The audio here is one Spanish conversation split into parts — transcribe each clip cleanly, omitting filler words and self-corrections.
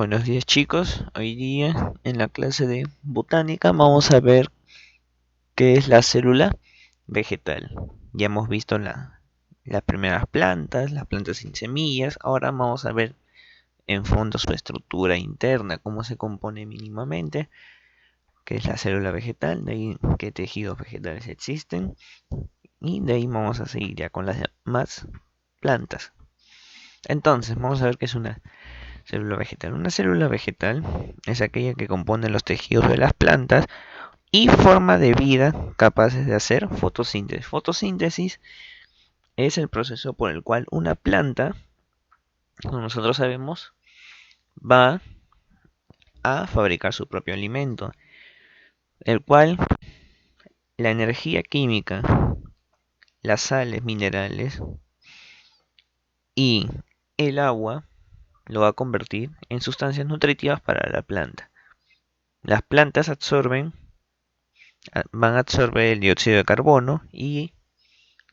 Buenos días chicos, hoy día en la clase de botánica vamos a ver qué es la célula vegetal. Ya hemos visto las primeras plantas, las plantas sin semillas, ahora vamos a ver en fondo su estructura interna, cómo se compone mínimamente, qué es la célula vegetal, de ahí qué tejidos vegetales existen y de ahí vamos a seguir ya con las demás plantas. Entonces, vamos a ver qué es una célula vegetal. Una célula vegetal es aquella que compone los tejidos de las plantas y forma de vida capaces de hacer fotosíntesis. Fotosíntesis es el proceso por el cual una planta, como nosotros sabemos, va a fabricar su propio alimento, el cual la energía química, las sales minerales y el agua lo va a convertir en sustancias nutritivas para la planta. Las plantas van a absorber el dióxido de carbono y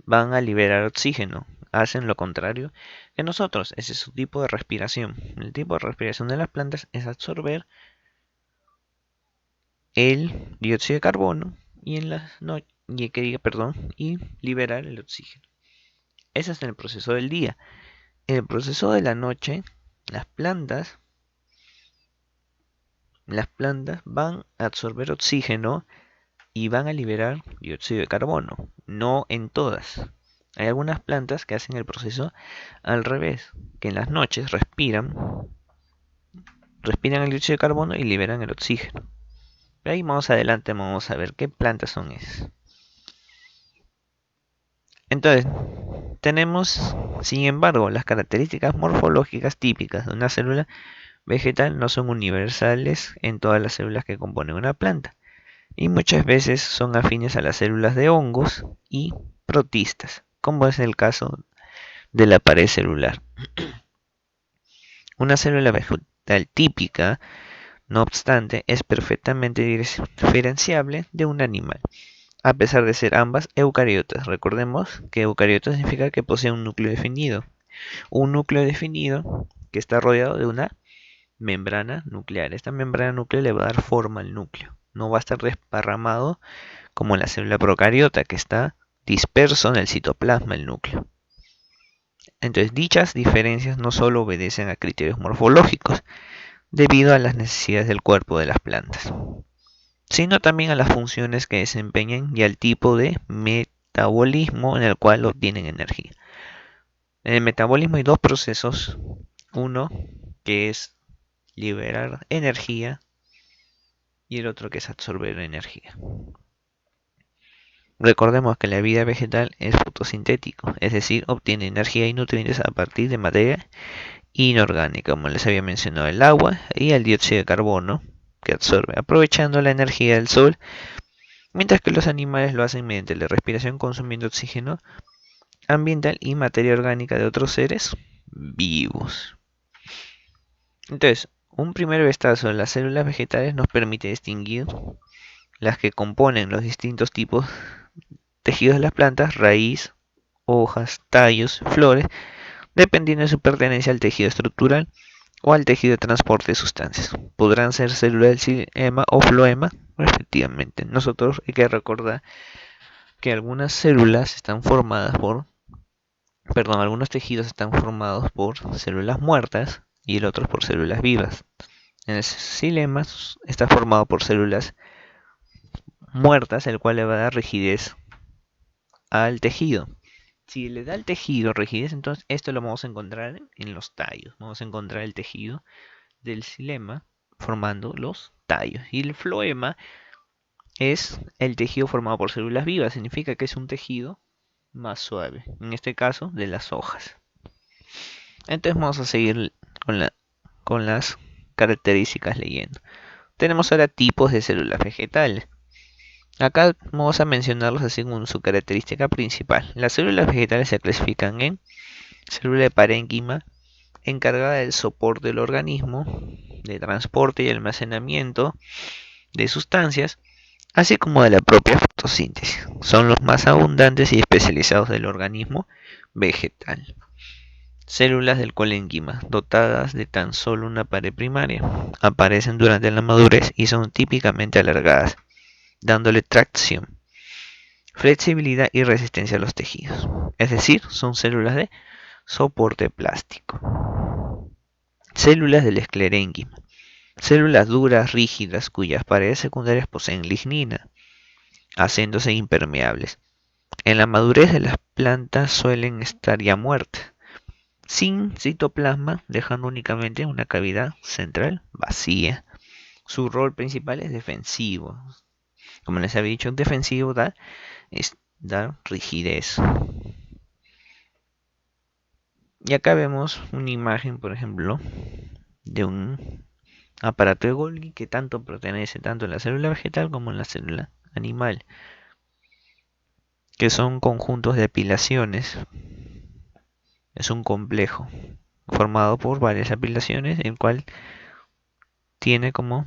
van a liberar oxígeno. Hacen lo contrario que nosotros. Ese es su tipo de respiración. El tipo de respiración de las plantas es absorber el dióxido de carbono y y liberar el oxígeno. Ese es el proceso del día. En el proceso de la noche, las plantas van a absorber oxígeno y van a liberar dióxido de carbono. No en todas. Hay algunas plantas que hacen el proceso al revés, que en las noches respiran el dióxido de carbono y liberan el oxígeno. De ahí más adelante vamos a ver qué plantas son esas. Entonces, tenemos, sin embargo, las características morfológicas típicas de una célula vegetal no son universales en todas las células que componen una planta, y muchas veces son afines a las células de hongos y protistas, como es el caso de la pared celular. Una célula vegetal típica, no obstante, es perfectamente diferenciable de un animal, a pesar de ser ambas eucariotas. Recordemos que eucariota significa que posee un núcleo definido. Un núcleo definido que está rodeado de una membrana nuclear. Esta membrana nuclear le va a dar forma al núcleo. No va a estar desparramado como en la célula procariota, que está disperso en el citoplasma el núcleo. Entonces, dichas diferencias no solo obedecen a criterios morfológicos, debido a las necesidades del cuerpo de las plantas, sino también a las funciones que desempeñan y al tipo de metabolismo en el cual obtienen energía. En el metabolismo hay dos procesos, uno que es liberar energía y el otro que es absorber energía. Recordemos que la vida vegetal es fotosintético, es decir, obtiene energía y nutrientes a partir de materia inorgánica, como les había mencionado, el agua y el dióxido de carbono que absorbe, aprovechando la energía del sol, mientras que los animales lo hacen mediante la respiración consumiendo oxígeno ambiental y materia orgánica de otros seres vivos. Entonces, un primer vistazo a las células vegetales nos permite distinguir las que componen los distintos tipos tejidos de las plantas, raíz, hojas, tallos, flores, dependiendo de su pertenencia al tejido estructural o al tejido de transporte de sustancias. Podrán ser células del xilema o floema, respectivamente. Nosotros hay que recordar que algunas células están formadas algunos tejidos están formados por células muertas y el otro por células vivas. En el xilema está formado por células muertas, el cual le va a dar rigidez al tejido. Si le da al tejido rigidez, entonces esto lo vamos a encontrar en los tallos. Vamos a encontrar el tejido del xilema formando los tallos. Y el floema es el tejido formado por células vivas. Significa que es un tejido más suave. En este caso, de las hojas. Entonces vamos a seguir con las características leyendo. Tenemos ahora tipos de células vegetales. Acá vamos a mencionarlos según su característica principal. Las células vegetales se clasifican en célula de parénquima, encargada del soporte del organismo, de transporte y almacenamiento de sustancias, así como de la propia fotosíntesis. Son los más abundantes y especializados del organismo vegetal. Células del colénquima, dotadas de tan solo una pared primaria, aparecen durante la madurez y son típicamente alargadas, dándole tracción, flexibilidad y resistencia a los tejidos. Es decir, son células de soporte plástico. Células del esclerénquima. Células duras, rígidas, cuyas paredes secundarias poseen lignina, haciéndose impermeables. En la madurez de las plantas suelen estar ya muertas, sin citoplasma, dejando únicamente una cavidad central vacía. Su rol principal es defensivo. Como les había dicho, defensivo da rigidez. Y acá vemos una imagen, por ejemplo, de un aparato de Golgi que tanto pertenece tanto en la célula vegetal como en la célula animal, que son conjuntos de apilaciones. Es un complejo formado por varias apilaciones, el cual tiene como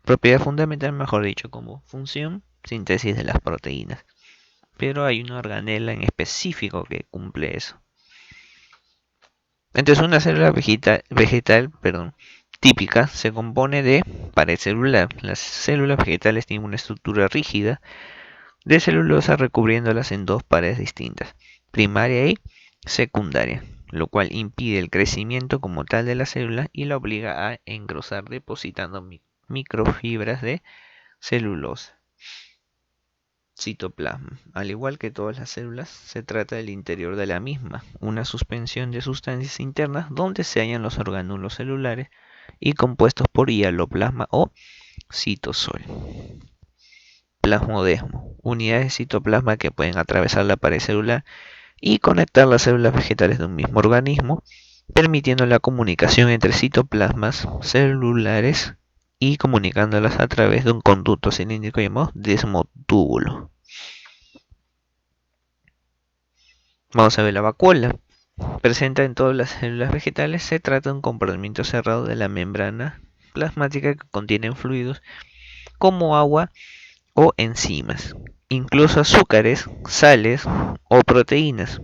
propiedad fundamental, mejor dicho, como función, síntesis de las proteínas. Pero hay una organela en específico que cumple eso. Entonces una célula vegetal, típica se compone de pared celular. Las células vegetales tienen una estructura rígida de celulosa recubriéndolas en dos paredes distintas, primaria y secundaria, lo cual impide el crecimiento como tal de la célula y la obliga a engrosar depositando microfibras de celulosa. Citoplasma. Al igual que todas las células, se trata del interior de la misma, una suspensión de sustancias internas donde se hallan los orgánulos celulares y compuestos por hialoplasma o citosol. Plasmodesmo. Unidades de citoplasma que pueden atravesar la pared celular y conectar las células vegetales de un mismo organismo, permitiendo la comunicación entre citoplasmas celulares y comunicándolas a través de un conducto cilíndrico llamado desmotúbulo. Vamos a ver la vacuola. Presente en todas las células vegetales, se trata de un compartimento cerrado de la membrana plasmática que contiene fluidos como agua o enzimas, incluso azúcares, sales o proteínas,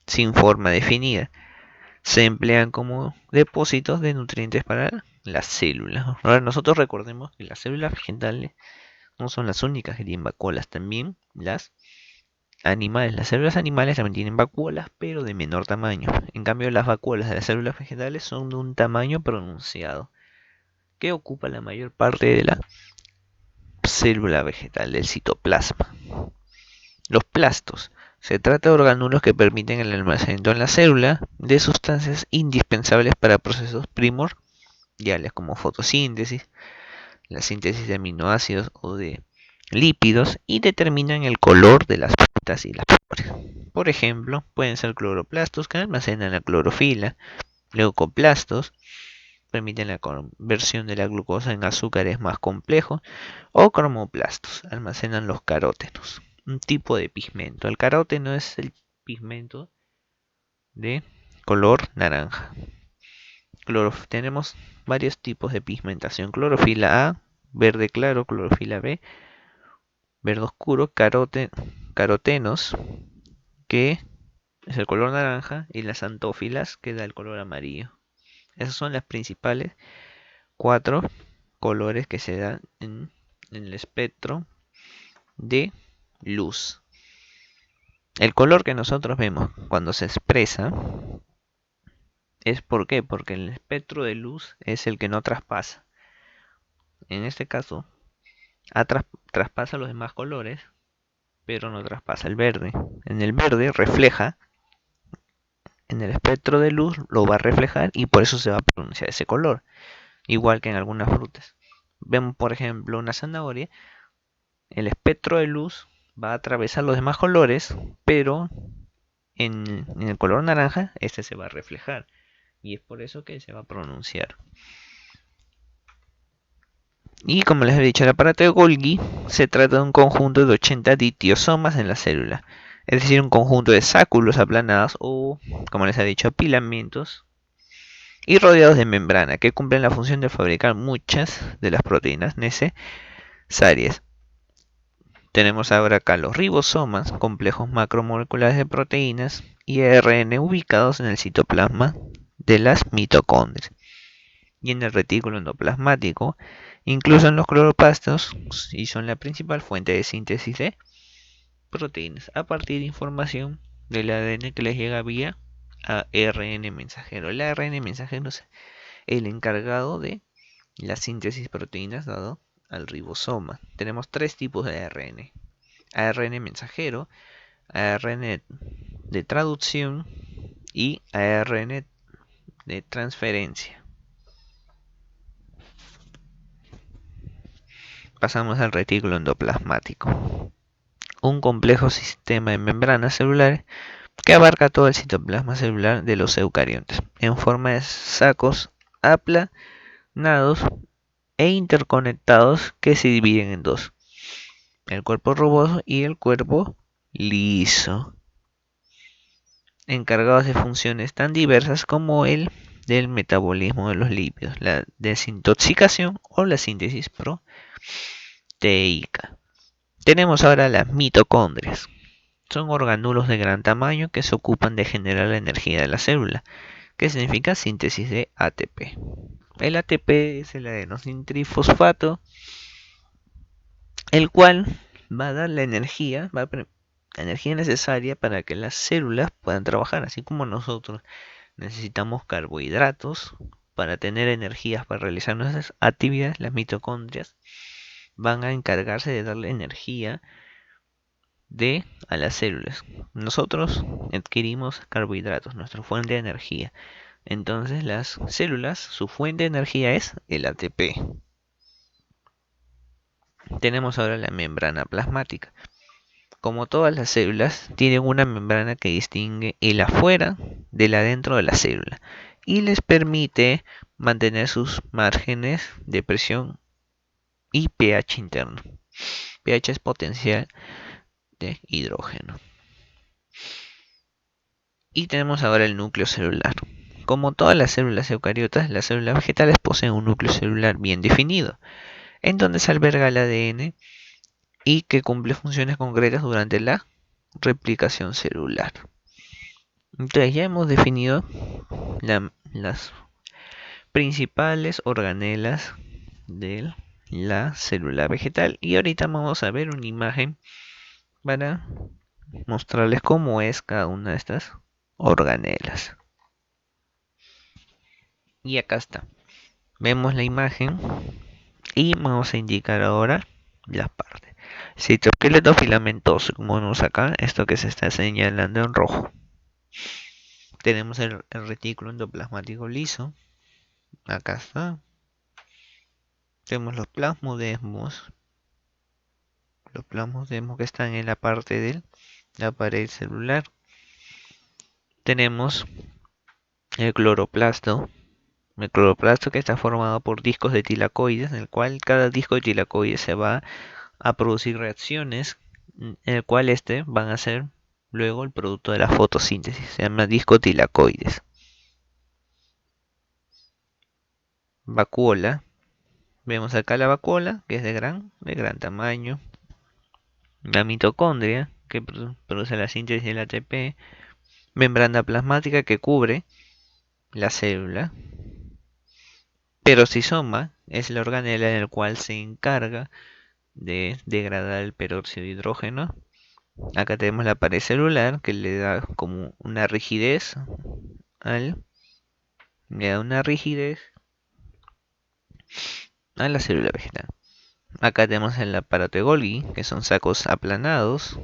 sin forma definida. Se emplean como depósitos de nutrientes para las células. Ahora nosotros recordemos que las células vegetales no son las únicas que tienen vacuolas, también las animales. Las células animales también tienen vacuolas, pero de menor tamaño. En cambio, las vacuolas de las células vegetales son de un tamaño pronunciado, que ocupa la mayor parte de la célula vegetal, del citoplasma. Los plastos. Se trata de orgánulos que permiten el almacenamiento en la célula de sustancias indispensables para procesos primordiales como fotosíntesis, la síntesis de aminoácidos o de lípidos y determinan el color de las frutas y las flores. Por ejemplo, pueden ser cloroplastos que almacenan la clorofila, leucoplastos permiten la conversión de la glucosa en azúcares más complejos o cromoplastos almacenan los carótenos, un tipo de pigmento. El caróteno es el pigmento de color naranja. Tenemos varios tipos de pigmentación: clorofila A, verde claro; clorofila B, verde oscuro; carotenos, que es el color naranja; y las antófilas, que da el color amarillo. Esas son las principales 4 colores que se dan en el espectro de luz. El color que nosotros vemos cuando se expresa es ¿por qué? Porque el espectro de luz es el que no traspasa. En este caso, traspasa los demás colores, pero no traspasa el verde. En el verde refleja, en el espectro de luz lo va a reflejar y por eso se va a pronunciar ese color. Igual que en algunas frutas. Vemos, por ejemplo, una zanahoria. El espectro de luz va a atravesar los demás colores, pero en el color naranja este se va a reflejar y es por eso que se va a pronunciar. Y como les he dicho, el aparato de Golgi se trata de un conjunto de 80 ditiosomas en la célula, es decir, un conjunto de sáculos aplanados o, como les he dicho, apilamientos y rodeados de membrana que cumplen la función de fabricar muchas de las proteínas necesarias Tenemos ahora acá los ribosomas, complejos macromoleculares de proteínas y ARN ubicados en el citoplasma de las mitocondrias y en el retículo endoplasmático, incluso en los cloroplastos, y son la principal fuente de síntesis de proteínas a partir de información del ADN que les llega vía ARN mensajero. El ARN mensajero es el encargado de la síntesis de proteínas dado al ribosoma. Tenemos tres tipos de ARN: ARN mensajero, ARN de traducción y ARN de transferencia. Pasamos al retículo endoplasmático, un complejo sistema de membranas celulares que abarca todo el citoplasma celular de los eucariotas, en forma de sacos aplanados e interconectados que se dividen en dos: el cuerpo rugoso y el cuerpo liso, encargados de funciones tan diversas como el del metabolismo de los lípidos, la desintoxicación o la síntesis proteica. Tenemos ahora las mitocondrias. Son orgánulos de gran tamaño que se ocupan de generar la energía de la célula, que significa síntesis de ATP. El ATP es el adenosintrifosfato, el cual va a dar la energía necesaria para que las células puedan trabajar, así como nosotros necesitamos carbohidratos para tener energías para realizar nuestras actividades. Las mitocondrias van a encargarse de darle energía a las células. Nosotros adquirimos carbohidratos, nuestra fuente de energía. Entonces las células, su fuente de energía es el ATP. Tenemos ahora la membrana plasmática. Como todas las células, tienen una membrana que distingue el afuera del adentro de la célula y les permite mantener sus márgenes de presión y pH interno. pH es potencial de hidrógeno. Y tenemos ahora el núcleo celular. Como todas las células eucariotas, las células vegetales poseen un núcleo celular bien definido, en donde se alberga el ADN y que cumple funciones concretas durante la replicación celular. Entonces ya hemos definido las principales organelas de la célula vegetal y ahorita vamos a ver una imagen para mostrarles cómo es cada una de estas organelas. Y acá está. Vemos la imagen y vamos a indicar ahora las partes. Citoesqueleto filamentoso, como vemos acá, esto que se está señalando en rojo. Tenemos el retículo endoplasmático liso. Acá está. Tenemos los plasmodesmos. Los plasmodesmos que están en la parte de la pared celular. Tenemos el cloroplasto. El cloroplasto que está formado por discos de tilacoides, en el cual cada disco de tilacoides se va a producir reacciones, en el cual van a ser luego el producto de la fotosíntesis. Se llama disco tilacoides. Vacuola. Vemos acá la vacuola, que es de gran tamaño. La mitocondria, que produce la síntesis del ATP. Membrana plasmática que cubre la célula. Peroxisoma es la organela en el cual se encarga de degradar el peróxido de hidrógeno. Acá tenemos la pared celular que le da como una rigidez a la célula vegetal. Acá tenemos el aparato de Golgi, que son sacos aplanados,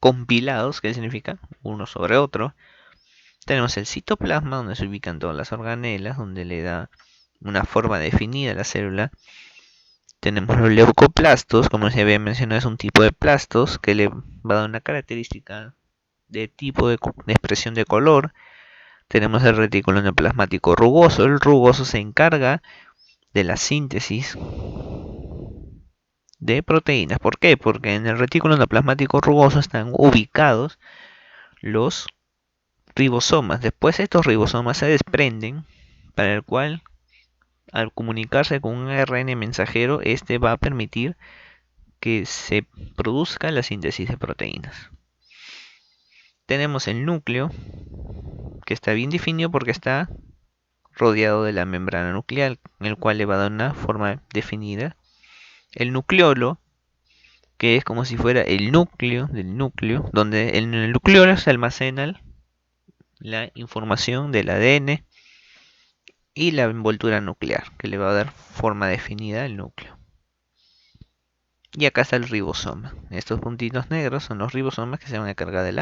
compilados, que significa uno sobre otro. Tenemos el citoplasma, donde se ubican todas las organelas, donde le da una forma definida a la célula. Tenemos los leucoplastos, como se había mencionado, es un tipo de plastos que le va a dar una característica de tipo de expresión de color. Tenemos el retículo endoplasmático rugoso. El rugoso se encarga de la síntesis de proteínas. ¿Por qué? Porque en el retículo endoplasmático rugoso están ubicados los ribosomas. Después estos ribosomas se desprenden, para el cual al comunicarse con un ARN mensajero, este va a permitir que se produzca la síntesis de proteínas. Tenemos el núcleo, que está bien definido porque está rodeado de la membrana nuclear, el cual le va a dar una forma definida. El nucleolo, que es como si fuera el núcleo del núcleo, donde en el nucleolo se almacena la información del ADN y la envoltura nuclear, que le va a dar forma definida al núcleo. Y acá está el ribosoma. Estos puntitos negros son los ribosomas que se van a cargar de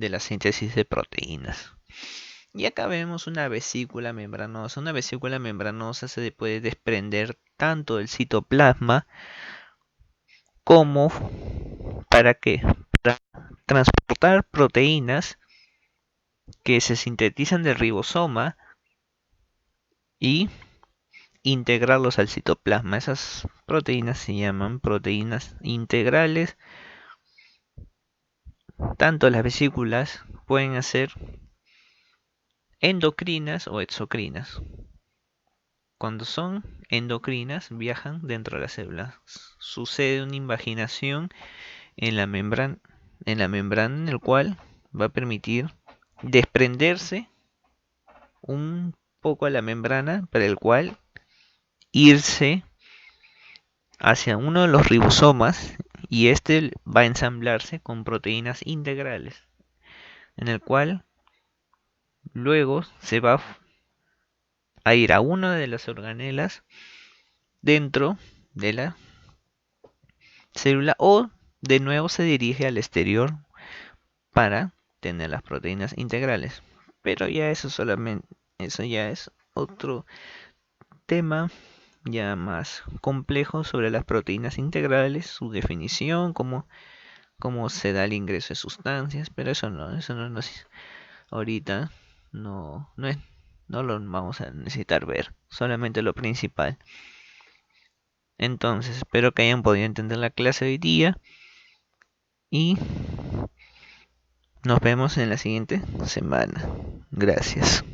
la síntesis de proteínas. Y acá vemos una vesícula membranosa. Una vesícula membranosa se puede desprender tanto del citoplasma como para transportar proteínas que se sintetizan del ribosoma y integrarlos al citoplasma. Esas proteínas se llaman proteínas integrales. Tanto las vesículas pueden ser endocrinas o exocrinas. Cuando son endocrinas, viajan dentro de las células. Sucede una invaginación en la membrana, en el cual va a permitir desprenderse un poco a la membrana, para el cual irse hacia uno de los ribosomas, y este va a ensamblarse con proteínas integrales, en el cual luego se va a ir a una de las organelas dentro de la célula, o de nuevo se dirige al exterior para tener las proteínas integrales. Pero ya eso ya es otro tema ya más complejo sobre las proteínas integrales, su definición, cómo se da el ingreso de sustancias, pero eso no ahorita no lo vamos a necesitar ver, solamente lo principal. Entonces, espero que hayan podido entender la clase de hoy día y nos vemos en la siguiente semana. Gracias.